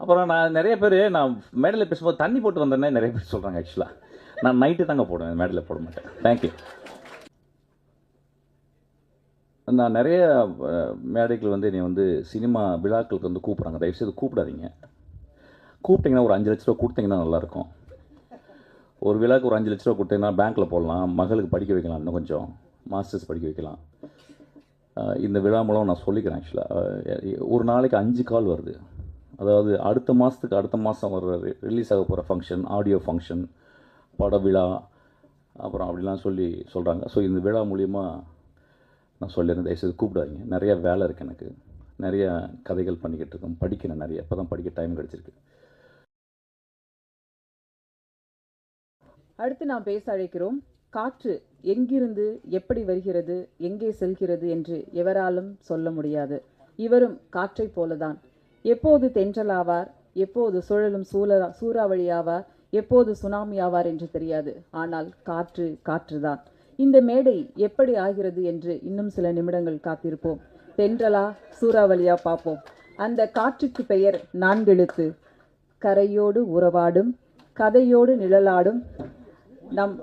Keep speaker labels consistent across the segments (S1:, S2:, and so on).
S1: அப்புறம் நான் நிறைய பேர் நான் மேடையில் பேசும்போது தண்ணி போட்டு வந்தேன்னே நிறைய பேர் சொல்கிறாங்க. ஆக்சுவலாக நான் நைட்டு தாங்க போடுவேன், மேடையில் போட மாட்டேன். தேங்க்யூ. நான் நிறைய மேடைகள் வந்து என்னை வந்து சினிமா விழாக்களுக்கு வந்து கூப்பிட்றாங்க. தயவுசெய்து கூப்பிடாதீங்க. கூப்பிட்டிங்கன்னா ஒரு 5 லட்ச ரூபா கொடுத்தீங்கன்னா நல்லாயிருக்கும். ஒரு விழாவுக்கு ஒரு 5 லட்ச ரூபா கொடுத்தீங்கன்னா பேங்க்கில் போடலாம், மகளுக்கு படிக்க வைக்கலாம், இன்னும் கொஞ்சம் மாஸ்டர்ஸ் படிக்க வைக்கலாம். இந்த விழா மூலம் நான் சொல்லிக்கிறேன். ஆக்சுவலாக ஒரு நாளைக்கு 5 கால் வருது. அதாவது அடுத்த மாதம் வர ரிலீஸ் ஆக போகிற ஃபங்க்ஷன், ஆடியோ ஃபங்க்ஷன், பட விழா, அப்புறம் அப்படிலாம் சொல்கிறாங்க. ஸோ இந்த விழா மூலிமா நான் சொல்லிடுறேன், தயவுசெய்து கூப்பிடாதீங்க. நிறைய வேலை இருக்குது எனக்கு, நிறைய கதைகள் பண்ணிக்கிட்டு இருக்கோம், படிக்கிறேன் நிறைய. இப்போ தான் படிக்க டைம் கிடச்சிருக்கு.
S2: அடுத்து நாம் பேச அழைக்கிறோம். காற்று எங்கிருந்து எப்படி வருகிறது, எங்கே செல்கிறது என்று எவராலும் சொல்ல முடியாது. இவரும் காற்றைப் போலதான். எப்போது தென்றலாவார், எப்போது சுழலும் சூறாவளியாவார், எப்போது சுனாமி ஆவார் என்று தெரியாது. ஆனால் காற்றுதான். இந்த மேடை எப்படி ஆகிறது என்று இன்னும் சில நிமிடங்கள் காத்திருப்போம். தென்றலா சூறாவளியா பார்ப்போம். அந்த காற்றுக்கு பெயர் 4 எழுத்து. கரையோடு உறவாடும், கதையோடு நிழலாடும் நம்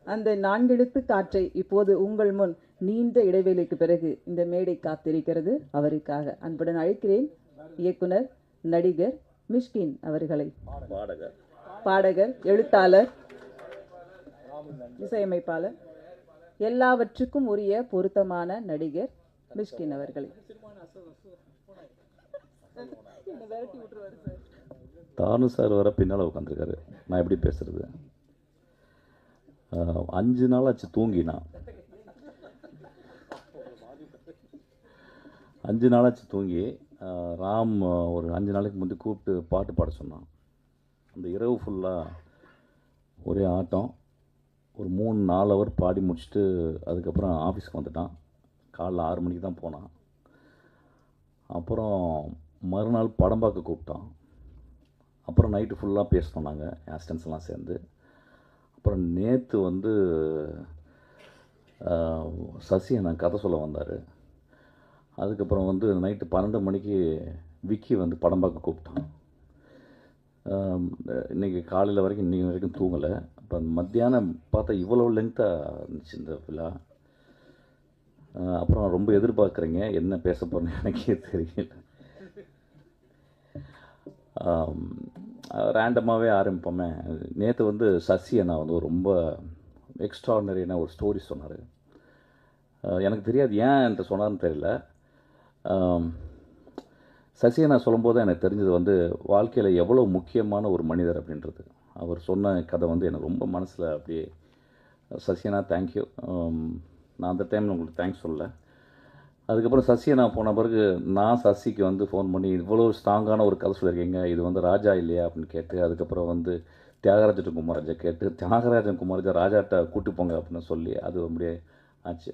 S2: அந்த 4 எழுத்து காற்றை இப்போது உங்கள் முன் நீண்ட இடைவேளைக்கு பிறகு இந்த மேடை காத்திருக்கிறது. அவருக்காக அன்புடன் அழைக்கிறேன் இயக்குனர், நடிகர் மிஷ்கின் அவர்களை. பாடகர், எழுத்தாளர், இசையமைப்பாளர், எல்லாவற்றுக்கும் உரிய பொருத்தமான நடிகர் மிஷ்கின் அவர்களை.
S1: தானு சார் வர பின்னால் உட்காந்துருக்காரு. நான் எப்படி பேசுறது? 5 நாளாச்சு தூங்கினா. 5 நாளாச்சு தூங்கி. ராம் ஒரு 5 நாளைக்கு முந்தி கூப்பிட்டு பாட்டு பாட சொன்னான். அந்த இரவு ஃபுல்லாக ஒரே ஆட்டம். ஒரு 3-4 ஹவர் பாடி முடிச்சுட்டு அதுக்கப்புறம் ஆஃபீஸ்க்கு வந்துட்டான். காலைல 6 மணிக்கு தான் போனான். அப்புறம் மறுநாள் படம் பார்க்க கூப்பிட்டான். அப்புறம் நைட்டு ஃபுல்லாக பேசினோம் நாங்கள் அசிஸ்டன்ஸ்லாம் சேர்ந்து. அப்புறம் நேற்று வந்து சசி நான் கதை சொல்ல வந்தார். அதுக்கப்புறம் வந்து நைட்டு 12 மணிக்கு விக்கி வந்து படம் பார்க்க கூப்பிட்டான். இன்றைக்கி காலையில் வரைக்கும் இன்றைக்கி வரைக்கும் தூங்கலை. அப்போ மத்தியானம் பார்த்தா இவ்வளோ லென்த்தாக இருந்துச்சு இந்த விழா. அப்புறம் ரொம்ப எதிர்பார்க்குறீங்க, என்ன பேச போகிறேன்னு எனக்கே தெரியல. ரேண்டமாகவே ஆரம்பிப்போமே. நேற்று வந்து சசி அண்ணா வந்து ரொம்ப எக்ஸ்ட்ராடினரியான ஒரு ஸ்டோரி சொன்னார். எனக்கு தெரியாது ஏன் என்கிட்ட சொன்னார்னு தெரியல. சசி அண்ணா சொல்லும்போது எனக்கு தெரிஞ்சது வந்து வாழ்க்கையில் எவ்வளோ முக்கியமான ஒரு மனிதர் அப்படின்றது. அவர் சொன்ன கதை வந்து எனக்கு ரொம்ப மனசில் அப்படியே. சசி அண்ணா தேங்க்யூ. நான் அந்த டைமில் உங்களுக்கு தேங்க்ஸ் சொல்லலை. அதுக்கப்புறம் சசி அண்ணா போன பிறகு நான் சசிக்கு வந்து ஃபோன் பண்ணி இவ்வளோ ஸ்ட்ராங்கான ஒரு கதை சொல்லியிருக்கீங்க, இது வந்து ராஜா இல்லையா அப்படின்னு கேட்டு, அதுக்கப்புறம் வந்து தியாகராஜன் குமாரஜா கேட்டு, தியாகராஜன் குமாரஜா ராஜாட்ட கூட்டி போங்க அப்படின்னு சொல்லி அது அப்படியே ஆச்சு.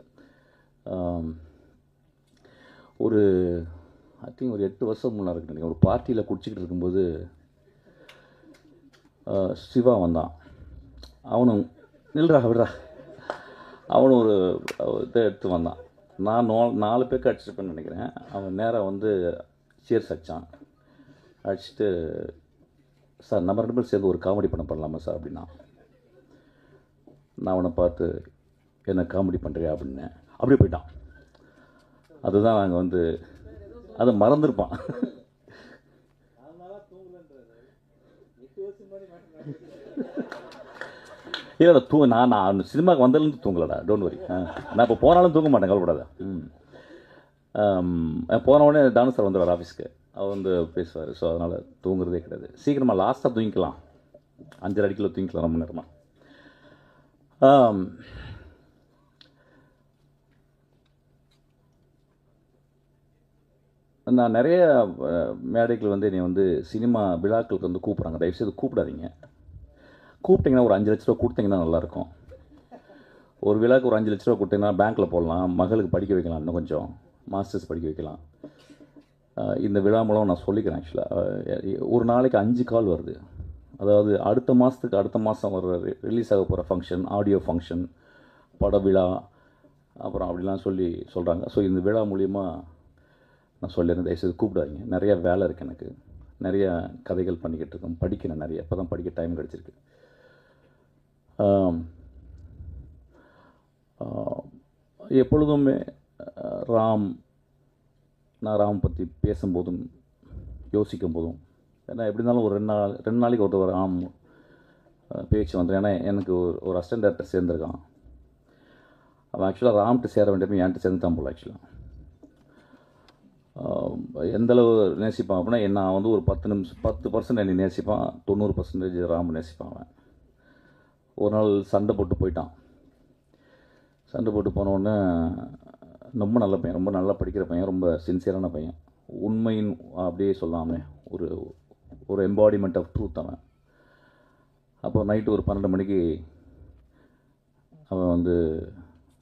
S1: ஒரு ஐ திங்க் ஒரு 8 வருஷம் முன்னாடி இருக்கு நினைக்கிறேன். ஒரு பார்ட்டியில் குடிச்சிக்கிட்டு இருக்கும்போது சிவா வந்தான். அவனும் விடுறா அவனும் ஒரு இதை எடுத்து வந்தான். நான் 4 பேருக்கு அடிச்சிருப்பேன்னு நினைக்கிறேன். அவன் நேராக வந்து சேர்ஸ் அடித்தான். அடிச்சுட்டு, சார் நம்ம 2 பேரும் சேர்ந்து ஒரு காமெடி பண்ணலாமா சார் அப்படின்னா. நான் அவனை பார்த்து என்ன காமெடி பண்ணுறியா அப்படின்னேன். அப்படியே போயிட்டான். அதுதான் நாங்கள் வந்து அதை மறந்துருப்பான். இல்லை நான் சினிமாவுக்கு வந்ததுலேருந்து தூங்கலடா, டோன்ட் வரி. நான் இப்போ போனாலும் தூங்க மாட்டேன், கவலைப்படாத. போன உடனே தானு சார் வந்துடுவார் ஆஃபீஸ்க்கு. அவர் வந்து பேசுவார். ஸோ அதனால் தூங்குறதே கிடையாது. சீக்கிரமாக லாஸ்ட்டாக தூங்கிக்கலாம், 5:30 அடிக்கில் தூங்கிக்கலாம் ரொம்ப நேரமாக. நான் நிறைய மேடைகள் வந்து என்னை வந்து சினிமா விழாக்களுக்கு வந்து கூப்பிட்றாங்க. தயவுசெய்து கூப்பிடாதீங்க. கூப்பிட்டிங்கன்னா ஒரு 5 லட்ச ரூபா கொடுத்தீங்கன்னா நல்லாயிருக்கும். ஒரு விழாவுக்கு ஒரு 5 லட்ச ரூபா கொடுத்தீங்கன்னா பேங்க்கில் போடலாம், மகளுக்கு படிக்க வைக்கலாம், இன்னும் கொஞ்சம் மாஸ்டர்ஸ் படிக்க வைக்கலாம். இந்த விழா மூலம் நான் சொல்லிக்கிறேன். ஆக்சுவலாக ஒரு நாளைக்கு 5 கால் வருது. அதாவது அடுத்த மாதம் வர ரிலீஸ் ஆக போகிற ஃபங்க்ஷன், ஆடியோ ஃபங்க்ஷன், பட விழா, அப்புறம் அப்படிலாம் சொல்கிறாங்க. ஸோ இந்த விழா மூலிமா நான் சொல்லியிருந்தேன், தயவுசெய்து கூப்பிடாதீங்க. நிறையா வேலை இருக்குது எனக்கு, நிறைய கதைகள் பண்ணிக்கிட்டு இருக்கேன், படிக்கிறேன் நிறைய, இப்போ தான் படிக்க டைம் கிடச்சிருக்கு. எப்பொழுதுமே ராம், நான் ராம் பற்றி பேசும்போதும் யோசிக்கும் போதும், ஏன்னா எப்படி இருந்தாலும் ஒரு 2 நாளைக்கு ஒரு ராம் பேச்சு வந்துடும். ஏன்னா எனக்கு ஒரு அசிஸ்டன்ட் டேரக்டர் சேர்ந்துருக்கான். அவன் ஆக்சுவலாக ராம்கிட்ட சேர வேண்டியப்போ என்கிட்ட சேர்ந்து தான் போல. ஆக்சுவலாக எந்தளவு நேசிப்பான் அப்படின்னா, நான் வந்து ஒரு 10% என்னை நேசிப்பான், 90% ராம் நேசிப்பான். அவன் ஒரு நாள் சண்டை போட்டு போயிட்டான். சண்டை போட்டு போனோடனே, ரொம்ப நல்ல பையன், ரொம்ப நல்லா படிக்கிற பையன், ரொம்ப சின்சியரான பையன், உண்மையின் அப்படியே சொல்லாமல் ஒரு எம்பாடிமெண்ட் ஆஃப் ட்ரூத் அவன். அப்போ நைட்டு ஒரு 12 மணிக்கு அவன் வந்து,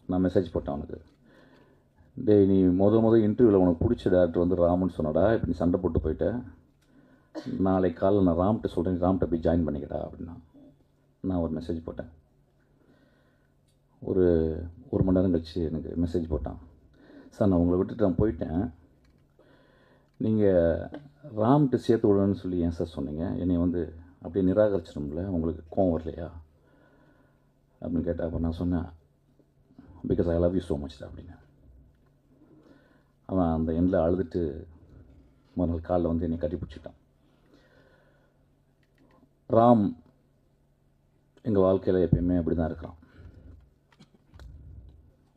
S1: நான் மெசேஜ் போட்டேன் அவனுக்கு, டேய் நீ முதல் இன்டர்வியூவில் உனக்கு பிடிச்ச டேரக்டர் வந்து ராம்னு சொன்னடா, இப்போ நீ சண்டை போட்டு போயிட்டேன், நாளைக்கு காலையில் நான் ராம்கிட்ட சொல்கிறேன், ராம்கிட்ட போய் ஜாயின் பண்ணிக்கடா அப்படின்னா. நான் ஒரு மெசேஜ் போட்டேன். ஒரு 1 மணி நேரம் கழிச்சு எனக்கு மெசேஜ் போட்டான், சார் நான் உங்களை விட்டுட்டு நான் போயிட்டேன், நீங்கள் ராம்கிட்ட சேர்த்து விடணும்னு சொல்லி ஏன் சார் சொன்னீங்க, என்னை வந்து அப்படியே நிராகரிச்சிடும்ல, உங்களுக்கு கோவம் வரலையா அப்படின்னு கேட்டேன். அப்போ நான் சொன்னேன், because I love you so much அப்படின்னு. அவன் அந்த எண்ணில் அழுதுட்டு மறுநாள் காலில் வந்து என்னை கட்டி பிடிச்சிட்டான். ராம் எங்கள் வாழ்க்கையில் எப்பயுமே அப்படி தான் இருக்கிறான்.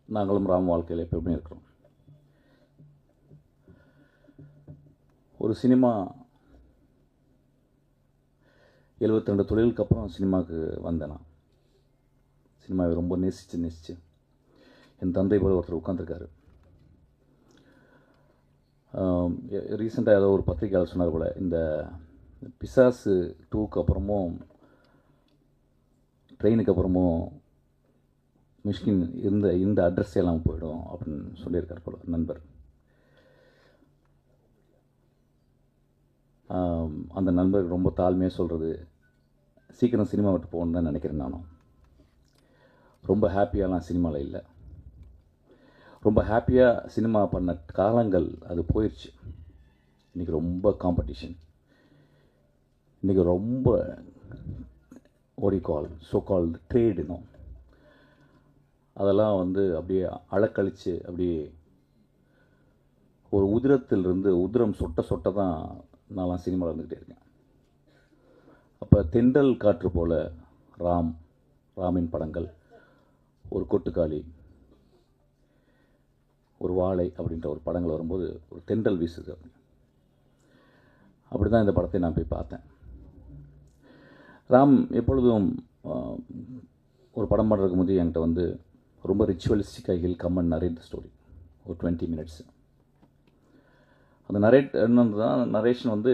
S1: நாங்களும் ராம் வாழ்க்கையில் எப்பயுமே இருக்கிறோம். ஒரு சினிமா 72 தொழிலுக்கு அப்புறம் சினிமாவுக்கு வந்தேன். நான் சினிமாவை ரொம்ப நேசித்து என் தந்தை போல ஒருத்தர் உட்காந்துருக்காரு. ரீசெண்டாக ஏதோ ஒரு பத்திரிகையாளர் சொன்னார் போல், இந்த பிசாசு 2க்கு அப்புறமும் ட்ரெயினுக்கு அப்புறமும் மிஷ்கின் இந்த அட்ரஸே எல்லாம் போயிடும் அப்படின்னு சொல்லியிருக்கார் போல் நண்பர். அந்த நண்பர் ரொம்ப தாழ்மையாக சொல்கிறது, சீக்கிரம் சினிமா விட்டு போகணுன்னு தான் நினைக்கிறேன். நானும் ரொம்ப ஹாப்பியாலாம் சினிமாவில் இல்லை. ரொம்ப ஹாப்பியாக சினிமா பண்ண காலங்கள் அது போயிடுச்சு. இன்றைக்கி ரொம்ப காம்படிஷன், இன்றைக்கி ரொம்ப சோ கால் ட்ரேட் இன்னும், அதெல்லாம் வந்து அப்படியே அழக்கழித்து அப்படியே ஒரு உதிரம் சொட்ட தான் நான்லாம் சினிமாவில் இருந்துக்கிட்டே இருக்கேன். அப்போ தென்றல் காற்று போல் ராமின் படங்கள், ஒரு கொட்டுக்காளி, ஒரு வாழை அப்படின்ற ஒரு படங்கள் வரும்போது ஒரு தென்றல் வீசுது. அப்படி தான் இந்த படத்தை நான் போய் பார்த்தேன். ராம் எப்பொழுதும் ஒரு படம் பண்ணுறதுக்கு முந்தைய என்கிட்ட வந்து ரொம்ப ரிச்சுவலிஸ்டிக்காக he'll come and narrate the story. ஒரு 20 minutes அந்த நரேஷன் வந்து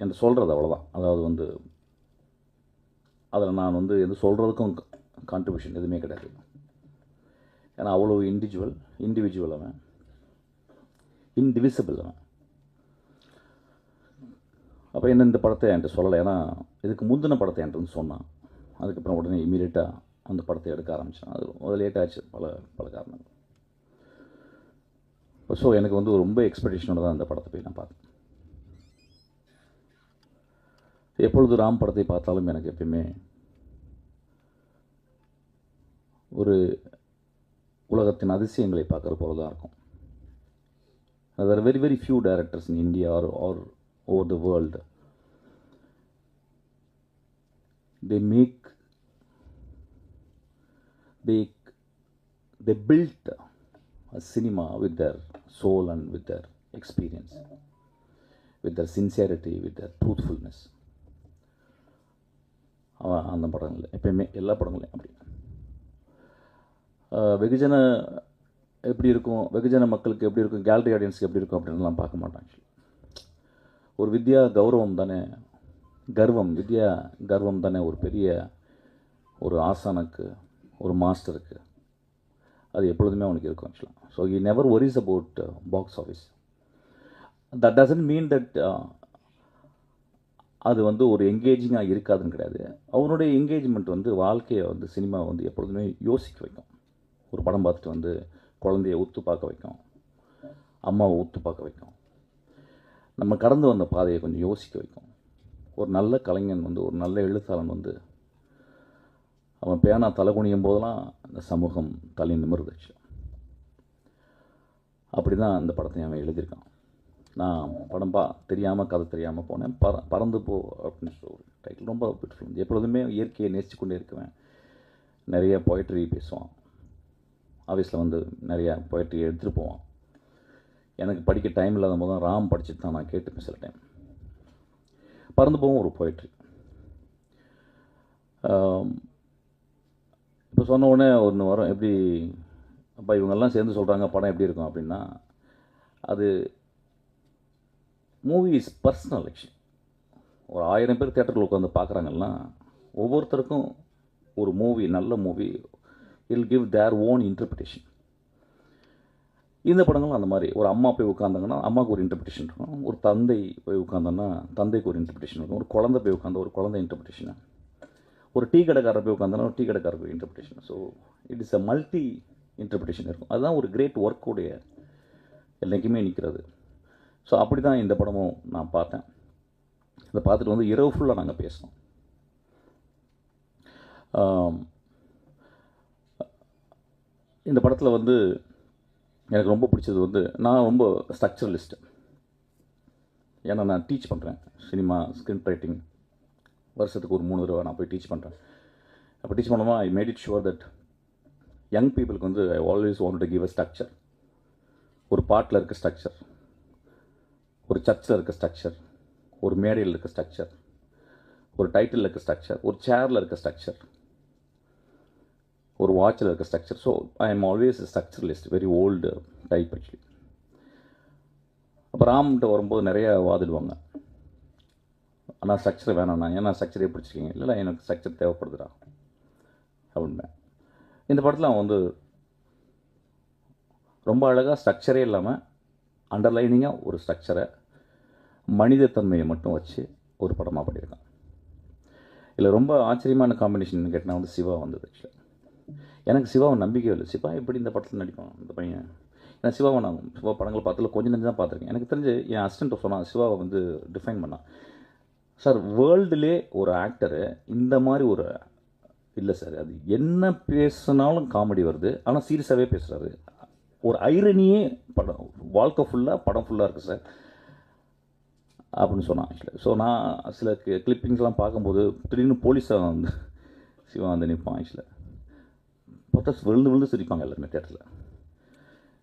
S1: எனக்கு சொல்கிறது அவ்வளோதான். அதாவது வந்து அதில் நான் வந்து எது சொல்கிறதுக்கும் கான்ட்ரிபியூஷன் எதுவுமே கிடையாது. ஏன்னா அவ்வளோ இண்டிவிஜுவல் அவன், இன்டிவிசிபிள் அவன். அப்போ என்ன இந்த படத்தை என்கிட்ட சொல்லலை, ஏன்னா இதுக்கு முந்தின படத்தை என்கிட்ட வந்து சொன்னான். அதுக்கப்புறம் உடனே இமீடியட்டாக அந்த படத்தை எடுக்க ஆரம்பித்தான். அது லேட் ஆச்சு, பல காரணங்கள். ஸோ எனக்கு வந்து ரொம்ப எக்ஸ்பெக்டேஷனோட தான் அந்த படத்தை போய் நான் பார்த்தேன். எப்பொழுது ராம் படத்தை பார்த்தாலும் எனக்கு எப்பயுமே ஒரு உலகத்தின் அதிசயங்களை பார்க்குற போல தான் இருக்கும். There are very few directors in India or over the world. They built a cinema with their soul and with their experience, with their sincerity, with their truthfulness. அந்த படங்கள் எப்பயுமே எல்லா படங்களையும் அப்படி வெகுஜன எப்படி இருக்கும், வெகுஜன மக்களுக்கு எப்படி இருக்கும், கேலரி ஆடியன்ஸுக்கு எப்படி இருக்கும் அப்படின்லாம் பார்க்க மாட்டாங்க. ஒரு வித்யா கௌரவம் தானே, கர்வம் தானே ஒரு பெரிய ஒரு ஆசானுக்கு, ஒரு மாஸ்டருக்கு அது எப்பொழுதுமே அவனுக்கு இருக்கும் ஆக்சுவலாக. So he never ஒரிஸ் about box office. That doesn't mean that அது வந்து ஒரு என்கேஜிங்காக இருக்காதுன்னு கிடையாது. அவனுடைய என்கேஜ்மெண்ட் வந்து வாழ்க்கையை வந்து சினிமா வந்து எப்பொழுதுமே யோசிக்க வைக்கும். ஒரு படம் பார்த்துட்டு வந்து குழந்தைய உத்து பார்க்க வைக்கும், அம்மாவை உத்து பார்க்க வைக்கும், நம்ம கடந்து வந்த பாதையை கொஞ்சம் யோசிக்க வைக்கும். ஒரு நல்ல கலைஞன் வந்து, ஒரு நல்ல எழுத்தாளன் வந்து அவன் பேனா தலை குனியும் போதெல்லாம் இந்த சமூகம் தலை நிமிர்ந்துச்சு. அப்படி தான் இந்த படத்தை அவன் எழுதியிருக்கான். நான் படம் தெரியாமல் கதை தெரியாமல் போனேன். பறந்து போ அப்படின்னு சொல்லி ஒரு டைட்டில் ரொம்ப பியூட்டிஃபுல். எப்பொழுதுமே இயற்கையை நேசித்து கொண்டே இருக்குவேன். நிறைய பொயட்ரி பேசுவான். ஆஃபீஸில் வந்து நிறையா பொயட்ரி எடுத்துகிட்டு போவான். எனக்கு படிக்க டைம் இல்லாத போது தான் ராம் படிச்சுட்டு தான் நான் கேட்டுப்பேன் சில டைம். பறந்து போவோம் ஒரு பொயட்ரி. இப்போ சொன்ன உடனே ஒன்று வரும், எப்படி அப்போ இவங்கெல்லாம் சேர்ந்து சொல்கிறாங்க படம் எப்படி இருக்கும் அப்படின்னா, அது மூவி இஸ் பர்சனல் ஆக்சுவலி. ஒரு 1000 பேர் தேட்டரில் உட்காந்து பார்க்குறாங்கன்னா ஒவ்வொருத்தருக்கும் ஒரு மூவி, நல்ல movie will give their own interpretation. இந்த படங்களும் அந்த மாதிரி. ஒரு அம்மா போய் உட்காந்தாங்கன்னா அம்மாவுக்கு ஒரு இன்டர்பிரிட்டேஷன் இருக்கும், ஒரு தந்தை போய் உட்காந்தோன்னா தந்தைக்கு ஒரு இன்டர்பிரிட்டேஷன் இருக்கும், ஒரு குழந்தை போய் உட்காந்தா ஒரு குழந்தை இன்டர்பிரிட்டேஷன், ஒரு டீ கடைக்காரர் போய் உட்காந்தோன்னா ஒரு டீ கடைக்காரருக்கு interpretation. So it is a multi interpretation இருக்கும். அதுதான் ஒரு கிரேட் ஒர்க்குடைய என்றைக்குமே நிற்கிறது. ஸோ அப்படி தான் இந்த படமும் நான் பார்த்தேன். இதை பார்த்துட்டு வந்து இரவு ஃபுல்லாக நாங்கள் பேசினோம். இந்த படத்தில் வந்து எனக்கு ரொம்ப பிடிச்சது வந்து, நான் ரொம்ப ஸ்ட்ரக்சரலிஸ்ட்டு. ஏன்னா நான் டீச் பண்ணுறேன் சினிமா ஸ்க்ரீன் ரைட்டிங். வருஷத்துக்கு ஒரு 3 தடவை நான் போய் டீச் பண்ணுறேன். அப்போ டீச் பண்ணுமா I made it sure that young பீப்புளுக்கு வந்து I always want to give a structure. ஒரு பாட்டில் இருக்க ஸ்ட்ரக்சர், ஒரு சர்ச்சில் இருக்க ஸ்ட்ரக்சர், ஒரு மேடையில் இருக்க ஸ்ட்ரக்சர், ஒரு டைட்டில் இருக்க ஸ்ட்ரக்சர், ஒரு சேரில் இருக்க ஸ்ட்ரக்சர், ஒரு வாட்சில் இருக்க structure. So I am always structuralist, very old type actually. அப்போ ராம்கிட்ட வரும்போது நிறைய வாதிடுவாங்க, ஆனால் ஸ்ட்ரக்சர் வேணாண்ணா, ஏன்னா ஸ்ட்ரக்சரே பிடிச்சிருக்கீங்க. இல்லை எனக்கு ஸ்ட்ரக்சர் தேவைப்படுதுடா அப்படின்னா. இந்த படத்தில் அவன் வந்து ரொம்ப அழகாக ஸ்ட்ரக்சரே இல்லாமல் அண்டர்லைனிங்காக ஒரு ஸ்ட்ரக்சரை, மனிதத்தன்மையை மட்டும் வச்சு ஒரு படமாக பண்ணியிருக்கான். இதில் ரொம்ப ஆச்சரியமான காம்பினேஷன் கேட்டால் வந்து சிவா வந்தது. ஆக்சுவலாக எனக்கு சிவாவை நம்பிக்கையே இல்லை. சிவா எப்படி இந்த படத்தில் நடிப்பான் இந்த பையன்? ஏன்னா சிவாவை நான் சிவா படங்கள் பார்த்ததில் கொஞ்சம் நெஞ்சு தான் பார்த்துருக்கேன். எனக்கு தெரிஞ்சு என் அசிஸ்டன்ட் சொன்னான், சிவாவை வந்து டிஃபைன் பண்ணான், சார் வேர்ல்டுலே ஒரு ஆக்டரு இந்த மாதிரி ஒரு இல்லை சார், அது என்ன பேசினாலும் காமெடி வருது, ஆனால் சீரியஸாகவே பேசுகிறாரு, ஒரு ஐரனியே படம் வாழ்க்கை ஃபுல்லாக படம் ஃபுல்லாக இருக்குது சார் அப்படின்னு சொன்னான். ஆக்சுவலாக ஸோ நான் சில கிளிப்பிங்ஸ்லாம் பார்க்கும்போது திடீர்னு போலீஸாக வந்து சிவா வந்து நிற்பான். ஆக்சுவலாக பார்த்தா விழுந்து விழுந்து சிரிப்பாங்க எல்லாருமே தேட்டரில்.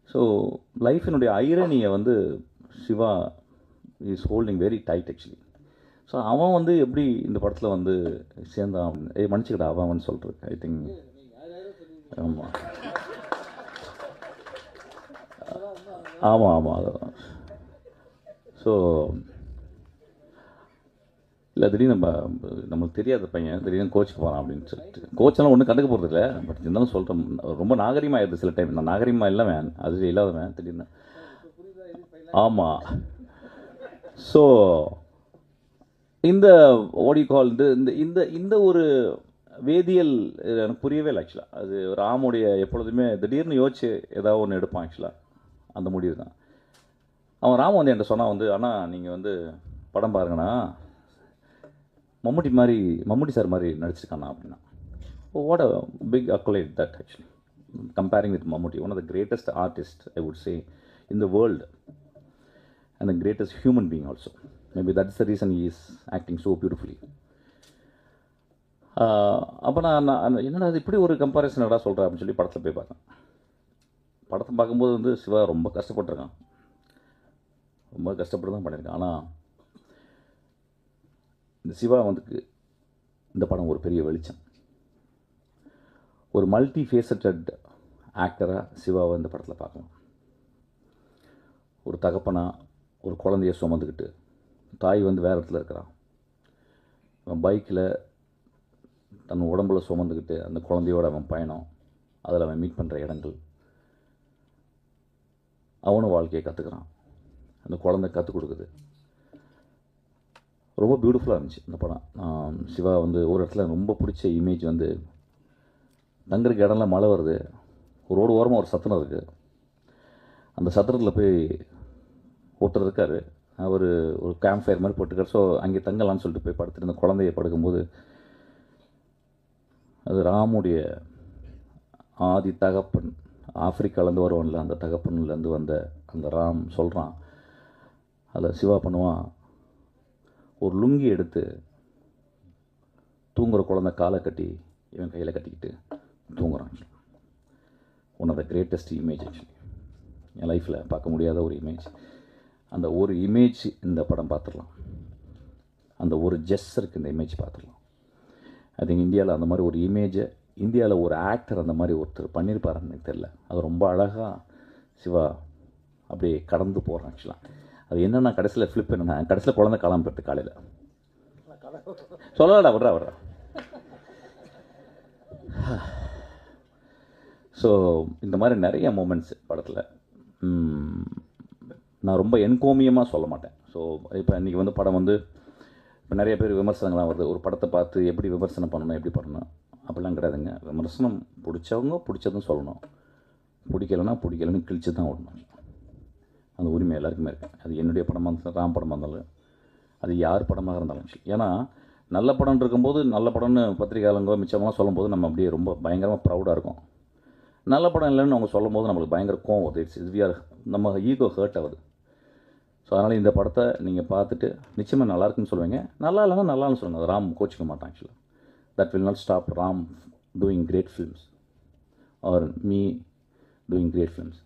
S1: ஸோ லைஃபினுடைய ஐரனியை வந்து Shiva is holding very tight actually. So அவன் வந்து எப்படி இந்த படத்தில் வந்து சேர்ந்தான், மன்னிச்சுக்கிட்ட அவன் சொல்கிறது ஐ திங்க். ஆமாம் ஆமாம் ஆமாம் அதுதான். ஸோ இல்லை திடீர்னு நம்மளுக்கு தெரியாத பையன் திடீர்னு கோச்சுக்கு போகிறான் அப்படின்னு சொல்லிட்டு, கோச்செல்லாம் ஒன்றும் கண்டுக்க போகிறது இல்லை, பட் இருந்தாலும் சொல்கிறேன் ரொம்ப நாகரிகமாக ஆயிடுது சில டைம். நான் நாகரிகமாக இல்லைவன், அது இல்லாதவன் திடீர்னு. ஆமாம். ஸோ இந்த ஓடி கால் இந்த இந்த இந்த ஒரு வேதியியல் எனக்கு புரியவே இல்லை ஆக்சுவலாக. அது ராமுடைய எப்பொழுதுமே திடீர்னு யோசிச்சு ஏதாவது ஒன்று எடுப்பான் ஆக்சுவலாக, அந்த முடிவு தான். அவன் ராம வந்து என்கிட்ட சொன்னான் வந்து, ஆனால் நீங்கள் வந்து படம் பாருங்கண்ணா, மம்முட்டி சார் மாதிரி நடிச்சிருக்காண்ணா அப்படின்னா. What a big accolade that actually, comparing with Mammootty, one of the greatest artist I would say in the world and the greatest human being also. Maybe that's the reason he is acting so beautifully. அப்போ நான் என்னடா அது இப்படி ஒரு comparison என்னடா சொல்கிறேன் அப்படின்னு சொல்லி படத்தில் போய் பார்த்தேன். படத்தை பார்க்கும்போது வந்து சிவா ரொம்ப கஷ்டப்பட்டுருக்கான், ரொம்ப கஷ்டப்பட்டு தான் பண்ணியிருக்கான். ஆனால் இந்த சிவா வந்து இந்த படம் ஒரு பெரிய வெளிச்சம். ஒரு மல்டி ஃபேசட்டட் ஆக்டராக சிவாவை இந்த படத்தில் பார்க்கலாம். ஒரு தகப்பனா ஒரு குழந்தைய சுமந்துக்கிட்டு, தாய் வந்து வேறு இடத்துல இருக்கிறான், அவன் பைக்கில் தன் உடம்புல சுமந்துக்கிட்டு அந்த குழந்தையோட அவன் பயணம், அதில் அவன் மீட் பண்ணுற இடங்கள், அவனும் வாழ்க்கையை கற்றுக்கிறான், அந்த குழந்தை கற்றுக் கொடுக்குது. ரொம்ப பியூட்டிஃபுல்லாக இருந்துச்சு இந்த படம். சிவா வந்து ஒரு இடத்துல ரொம்ப பிடிச்ச இமேஜ் வந்து, தங்குறதுக்கு இடம்லாம் மழை வருது, ஒரு ரோடு ஓரமாக ஒரு சத்தனம் இருக்குது, அந்த சத்திரத்தில் போய் ஒருத்தர் இருக்கார், அவர் ஒரு கேம்ப் ஃபயர் மாதிரி போட்டுருக்கார். ஸோ அங்கே தங்கலான்னு சொல்லிட்டு போய் படுத்துட்டு இந்த குழந்தைய படுக்கும்போது அது ராமுடைய ஆதி தகப்பன், ஆப்பிரிக்காலேருந்து வருவான்ல, அந்த தகப்பன்லேருந்து வந்த அந்த ராம் சொல்கிறான். அதில் சிவா பண்ணுவான், ஒரு லுங்கி எடுத்து தூங்குகிற குழந்தை காலை கட்டி இவன் கையில் கட்டிக்கிட்டு தூங்குறான். One of the greatest image actually என் லைஃப்பில் பார்க்க முடியாத ஒரு இமேஜ். அந்த ஒரு இமேஜ் இந்த படம் பார்த்துடலாம், அந்த ஒரு ஜெஸ்ஸருக்கு இந்த இமேஜ் பார்த்துடலாம். ஐ திங்க் இந்தியாவில் அந்த மாதிரி ஒரு இமேஜை, இந்தியாவில் ஒரு ஆக்டர் அந்த மாதிரி ஒருத்தர் பண்ணியிருப்பாருன்னு எனக்கு தெரியல. அது ரொம்ப அழகாக சிவா அப்படியே கடந்து போகிறான். ஆக்சுவலாக அது என்னென்னா கடைசியில் ஃப்ளிப் என்னென்னா, கடைசியில் குழந்தை காலாமல் போயிட்டு காலையில் சொல்லடா விட்றா. ஸோ இந்த மாதிரி நிறைய மூமெண்ட்ஸ் படத்தில் நான் ரொம்ப என்கோமியமாக சொல்ல மாட்டேன். ஸோ இப்போ இன்றைக்கி வந்து படம் வந்து இப்போ நிறைய பேர் விமர்சனங்கள்லாம் வருது, ஒரு படத்தை பார்த்து எப்படி விமர்சனம் பண்ணணும், எப்படி பண்ணணும், அப்படிலாம் கிடையாதுங்க. விமர்சனம் பிடிச்சவங்க பிடிச்சதும் சொல்லணும், பிடிக்கலன்னு கிழிச்சு தான் விடணும். அந்த உரிமை எல்லாருக்குமே இருக்குது. அது என்னுடைய படமாக இருந்தாலும், ராம் படமாக இருந்தாலும், அது யார் படமாக இருந்தாலும். ஏன்னா நல்ல படம் இருக்கும்போது நல்ல படம்னு பத்திரிகையாளங்க மிச்சமாக சொல்லும்போது நம்ம அப்படியே ரொம்ப பயங்கரமாக ப்ரௌடாக இருக்கும். நல்ல படம் இல்லைன்னு அவங்க சொல்லும் போது நம்மளுக்கு பயங்கர கோவம் வருது. நம்ம ஈகோ ஹர்ட் ஆகுது. ஸோ அதனால் இந்த படத்தை நீங்கள் பார்த்துட்டு நிச்சயமாக நல்லா இருக்குன்னு சொல்லுவீங்க. நல்லா இல்லைன்னா நல்லான்னு சொல்லுங்கள். அது ராம் கோச்சிக்க மாட்டான். ஆக்சுவலாக that will not stop Ram doing great films or me doing great films.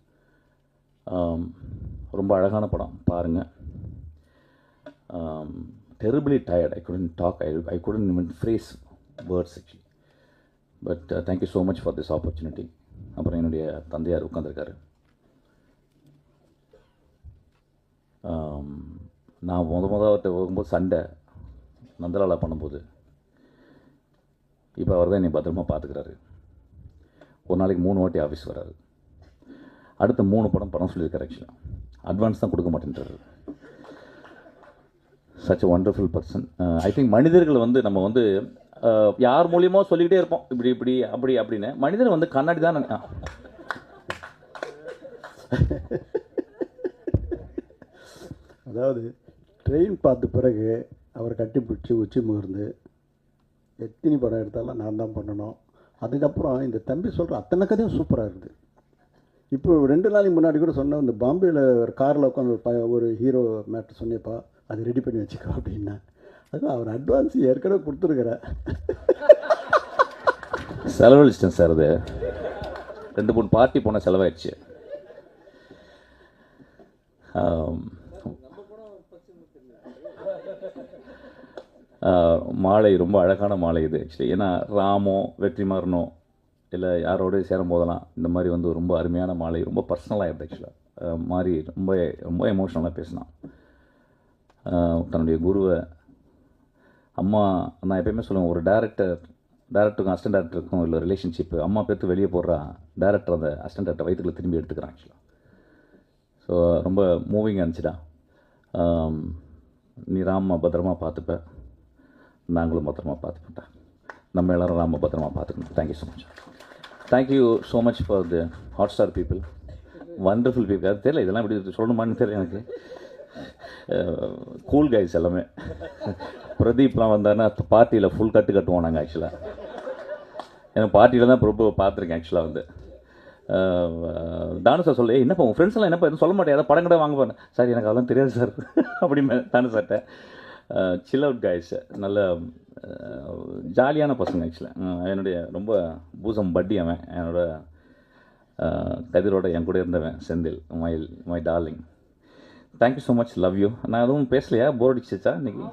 S1: ரொம்ப அழகான படம், பாருங்கள். terribly tired. I couldn't talk. I couldn't even phrase words actually. But thank you so much for this opportunity. அப்புறம் என்னுடைய தந்தையார் உட்காந்துருக்காரு. நான் முதல்ல போகும்போது சண்டை நந்தலாலா பண்ணும்போது, இப்போ அவர் தான் என்னை பத்திரமா பார்த்துக்கிறாரு. ஒரு நாளைக்கு 3 வாட்டி ஆஃபீஸ் வராரு. அடுத்த 3 படம் சொல்லியிருக்காரு. ஆக்சுவலாக அட்வான்ஸ் தான் கொடுக்க மாட்டேன்றாரு. Such a wonderful person. I think மனிதர்கள் வந்து நம்ம வந்து யார் மூலியமாக சொல்லிக்கிட்டே இருப்போம், இப்படி அப்படின்னு. மனிதர் வந்து கண்ணாடி தான்.
S3: அதாவது ட்ரெயின் பார்த்த பிறகு அவர் கட்டிப்பிடிச்சி உச்சி முகர்ந்து எத்தனை படம் எடுத்தாலும் நான் தான் பண்ணணும். அதுக்கப்புறம் இந்த தம்பி சொல்கிற அத்தனை கதையும் சூப்பராக இருக்குது. இப்போ 2 நாளைக்கு முன்னாடி கூட சொன்னேன், இந்த பாம்பேயில் ஒரு காரில் உட்காந்து ஒரு ஹீரோ மேட்ரு சொன்னேப்பா, அது ரெடி பண்ணி வச்சுக்கோ அப்படின்னா. அதுவும் அவர் அட்வான்ஸ் ஏற்கனவே கொடுத்துருக்குறேன்.
S1: செலவழிச்சிட்டேன் சார். அது 2-3 பார்ட்டி போன செலவாயிடுச்சு. மாலை ரொம்ப அழகான மாலை இது ஆக்சுவலி. ஏன்னா ராமோ வெற்றிமாறனோ இல்லை யாரோடய சேரும் போதெல்லாம் இந்த மாதிரி வந்து ரொம்ப அருமையான மாலை, ரொம்ப பர்சனலாகிடுது ஆக்சுவலாக. மாதிரி ரொம்ப ரொம்ப எமோஷ்னலாக பேசினான். தன்னுடைய குருவை அம்மா, நான் எப்பயுமே சொல்லுவேன், ஒரு டேரக்டருக்கும் அசிஸ்டன்ட் டேரக்டருக்கும் இல்லை ரிலேஷன்ஷிப்பு, அம்மா பேர்த்து வெளியே போடுறா, டேரக்டர் அந்த அசிஸ்டன்ட் டேரக்டர் வயிற்றுக்குள்ள திரும்பி எடுத்துக்கிறான் ஆக்சுவலாக. ஸோ ரொம்ப மூவிங் இருந்துச்சுடா. நீ ராம பத்திரமா பார்த்துப்ப, நாங்களும் பத்திரமா பார்த்துப்பேன்டா. நம்ம எல்லோரும் ராம பத்திரமா பார்த்துக்கணும். Thank you so much. Thank you so much for the Hotstar people, wonderful people. அது தெரியல, இதெல்லாம் இப்படி சொல்லணுமான்னு தெரியல எனக்கு. கூல் கைஸ் எல்லாமே. பிரதீப்லாம் வந்தாருன்னா பார்ட்டியில் ஃபுல் கட்டுவோம் நாங்கள் ஆக்சுவலாக. எனக்கு பார்ட்டியில் தான் ரொம்ப பார்த்துருக்கேன் ஆக்சுவலாக. வந்து தானு சார் சொல்ல, என்னப்பா உங்கள் ஃப்ரெண்ட்ஸ் எல்லாம் என்னப்பா எதுவும் சொல்ல மாட்டேன், ஏதாவது படம் கூட வாங்க போனேன் சார், எனக்கு அதெல்லாம் தெரியாது சார் அப்படின்னு தானு சார்ட்ட. சில் அவுட் கைஸ், நல்ல ஜாலியான பசங்க ஆக்சுவலாக. என்னுடைய ரொம்ப பூசம் பட்டி அவன், என்னோட கதிரோட என் கூட இருந்தவன் Senthil, my darling. Thank you so much, love you. நான் எதுவும் பேசலையா, போர் அடிச்சிச்சா இன்றைக்கி?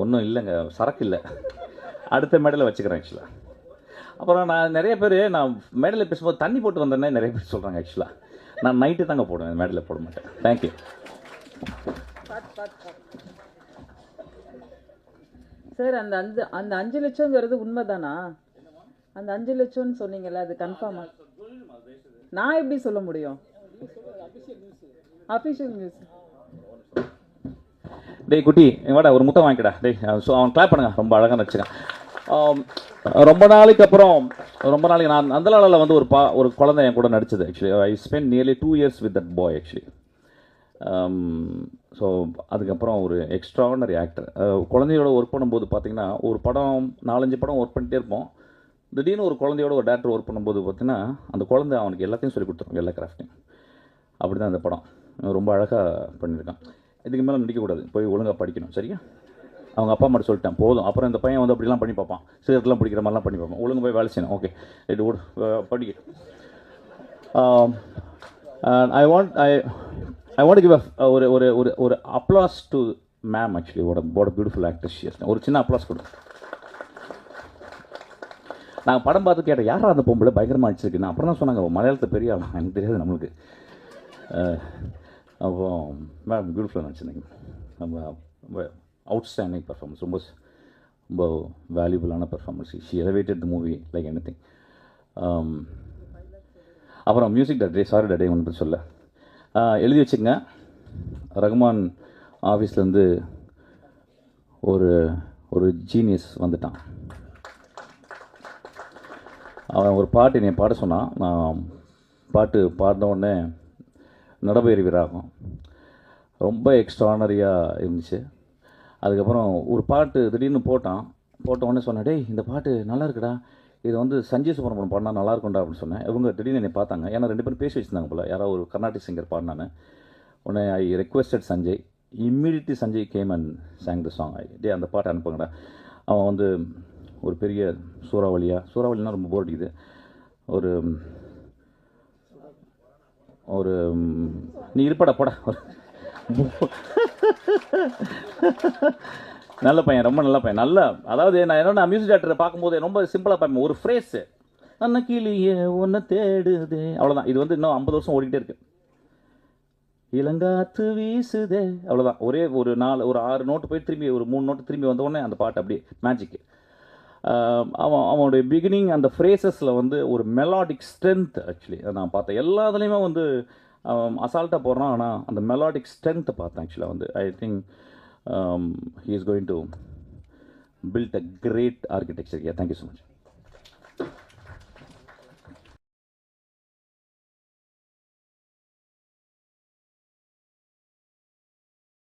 S1: ஒன்றும் இல்லைங்க, சரக்கு இல்லை, அடுத்த மேடையில் வச்சுக்கிறேன் ஆக்சுவலாக. அப்புறம் நான் நிறைய பேர் நான் மேடையில் பேசும்போது தண்ணி போட்டு வந்தேன்னே நிறைய பேர் சொல்கிறாங்க. ஆக்சுவலாக நான் நைட்டு தாங்க போடுவேன், மேடையில் போட மாட்டேன். தேங்க்யூ.
S2: சார், அந்த 5 லட்சங்கிறது உண்மைதானா? அந்த 5 லட்சம்னு சொன்னீங்கல்ல, அது கன்ஃபார்மா? நான் எப்படி சொல்ல முடியும்? Official news.
S1: டேய் குட்டி, வாடா ஒரு முத்தம் வாங்கிக்கடா. டேய், ஸோ அவன் கிளாப் பண்ணுங்க, ரொம்ப அழகாக வச்சுக்கான். ரொம்ப நாளைக்கு நான் நந்தலாலாவில் வந்து ஒரு குழந்தை என் கூட நடிச்சது. Actually I spend nearly 2 years with that boy actually. So அதுக்கப்புறம் ஒரு எக்ஸ்ட்ரானரி ஆக்டர். குழந்தையோட ஒர்க் பண்ணும்போது பார்த்தீங்கன்னா, ஒரு படம் 4-5 படம் ஒர்க் பண்ணிகிட்டே இருப்போம். திடீர்னு ஒரு குழந்தையோட ஒரு டேரக்டர் ஒர்க் பண்ணும்போது பார்த்தீங்கன்னா, அந்த குழந்தை அவனுக்கு எல்லாத்தையும் சொல்லி கொடுத்துரும், எல்லா கிராஃப்ட்டையும். அப்படி தான் அந்த படம் ரொம்ப அழகாக பண்ணியிருக்கான். இதுக்கு மேலே நடிக்கக்கூடாது, போய் ஒழுங்காக படிக்கணும், சரியா? அவங்க அப்பா அம்மாட்ட சொல்லிட்டேன், போதும். அப்புறம் இந்த பையன் வந்து அப்படிலாம் பண்ணி பார்ப்பான், சிகரெட்லாம் பிடிக்கிற மாதிரிலாம் பண்ணி பார்ப்பான். ஒழுங்கு போய் வேலை செய்யணும். ஓகே, இது ஓடு படிக்க. ஐ வாண்ட் கிவ் ஒரு applause to ma'am. Actually what a beautiful actress she is. ஒரு சின்ன அப்ளாஸ் கொடு. நாங்கள் படம் பார்த்து கேட்டேன், யாரா அந்த பொம்பளை பயங்கரமாக அடிச்சிருக்குன்னு. அப்புறம் தான் சொன்னாங்க, மலையாளத்தை பெரிய ஆளா, எனக்கு தெரியாது நம்மளுக்கு. அப்போ மேம் பியூட்டிஃபுல்லாக நடிச்சிருந்தீங்க, ரொம்ப அவுட்ஸ்டாண்டிங் பர்ஃபார்மன்ஸ், ரொம்ப வேல்யூபுளான performance. She elevated the movie like anything. அப்புறம் மியூசிக் டைரக்டர், சாரி டைரக்டர் ஒன்று சொல்ல எழுதி வச்சுங்க. ரகுமான் ஆஃபீஸ்லேருந்து ஒரு ஜீனியஸ் வந்துட்டான். அவன் ஒரு பாட்டு என்னை பாட சொன்னான். நான் பாட்டு பாடின உடனே நடபயிர் விராகம் ரொம்ப எக்ஸ்ட்ரானரியாக இருந்துச்சு. அதுக்கப்புறம் ஒரு பாட்டு திடீர்னு போட்ட உடனே சொன்னேன், டேய் இந்த பாட்டு நல்லா இருக்குடா, இது வந்து சஞ்சய் சுப்ரமணியம் பாடினா நல்லா இருக்கும்டா அப்படின்னு சொன்னேன். இவங்க திடீர்னு என்னை பார்த்தாங்க, ஏன்னா 2 பேரும் பேசி வச்சுருந்தாங்க போல், யாரோ ஒரு கர்நாடிக் சிங்கர் பாடினான்னு. உடனே I requested Sanjay. Immediately Sanjay came and sang the song. டே அந்த பாட்டை அனுப்புங்கடா. அவன் வந்து ஒரு பெரிய சூறாவளினா ரொம்ப போர் அடிக்குது. ஒரு நீ இருப்படா போட. நல்ல பையன், ரொம்ப நல்ல பையன். அதாவது நான் மியூசிக் டைரக்டரை பார்க்கும்போது ரொம்ப சிம்பிளாக பார்ப்பேன். ஒரு ஃப்ரேஸு, அண்ணா கிளியே ஒன்று தேடுதே, அவ்வளோதான். இது வந்து இன்னும் 50 வருஷம் ஓடிக்கிட்டே இருக்கு. இளங்காத்து வீசுதே, அவ்வளோதான். ஒரே ஒரு 6 நோட்டு போய் திரும்பி ஒரு 3 நோட்டு திரும்பி வந்த உடனே அந்த பாட்டு அப்படியே மேஜிக்கு. அவனுடைய பிகினிங் அந்த ஃப்ரேசஸில் வந்து ஒரு மெலாடிக் ஸ்ட்ரென்த். ஆக்சுவலி நான் பார்த்தேன் எல்லாத்துலேயுமே வந்து அசால்ட்டாக போடுறான், ஆனால் அந்த மெலாடிக் ஸ்ட்ரென்த்தை பார்த்தேன். ஆக்சுவலாக வந்து I think he is going to build a great architecture here. Thank you so much.